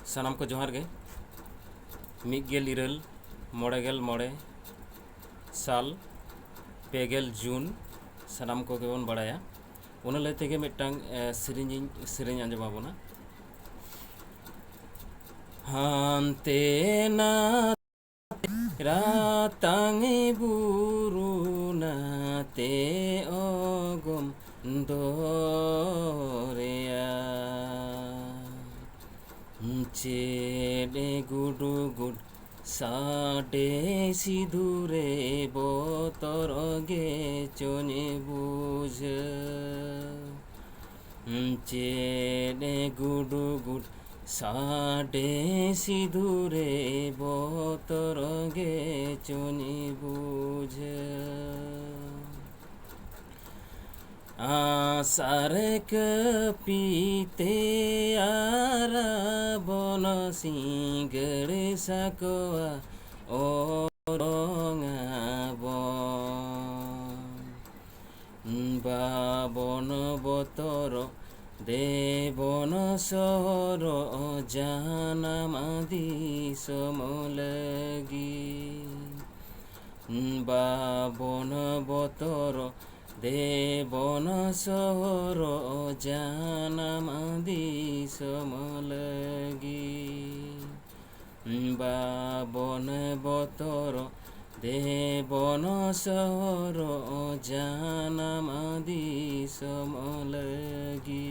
सानाम को जोहार गे मिगेल इरल मोड़ेगेल मोड़े साल पेगेल जून सानाम को गेबन बड़ाया उन लय तेगे मिदटांग सेरेंज आंजमाबोना हानते ना रातांग बुरु नाते अगम दरेया चेडे गुडु गुड साडे सिधुरे बोतर गे चने बुझ चेडे गुडु गुड साडे सिधुरे बोतर गे चने बुझ आसार कपीते आरा बन सिंगड़ साकोआ ओरंगा बाबन बतर देवन सहर जानामादि समलगी बाबन बतर देवन सहर जानामादि समलगी बाबन बतर देवन सहर जानामादि समलगी।